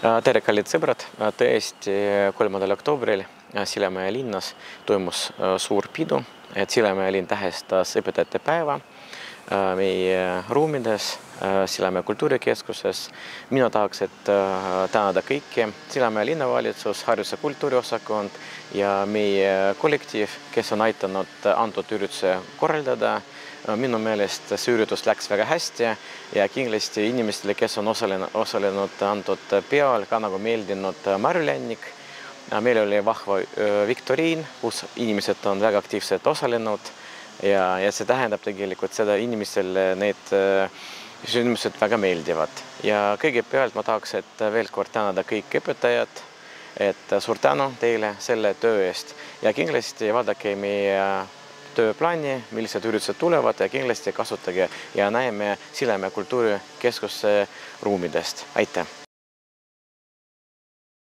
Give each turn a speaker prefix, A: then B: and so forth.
A: Tere, kallid sõbrad! Tõesti, 3. oktoobril Sillamäe linnas toimus suur pidu, et Sillamäe linn tähistas õpetajate päeva meie ruumides, Sillamäe kultuurikeskuses. Mina tahaks tänada kõiki Sillamäe linnavalitsus, hariduse kultuuriosakond ja meie kollektiiv, kes on aidanud antud ürituse korraldada. Minu meelest see üritus läks väga hästi ja kindlasti inimestele, kes on osalenud antud peal, ka nagu meeldinud Marjulännik. Meil oli vahva viktoriin, kus inimesed on väga aktiivselt osalenud ja see tähendab tegelikult seda inimestele need sündmused väga meeldivad. Ja kõigepealt ma tahaks veel kord tänada kõik õpetajad, suur tänu teile selle töö eest ja kindlasti vaadake meie tööplaani, millised üritused tulevad ja kindlasti kasutage ja näeme Sillamäe kultuurikeskuse ruumidest. Aitäh!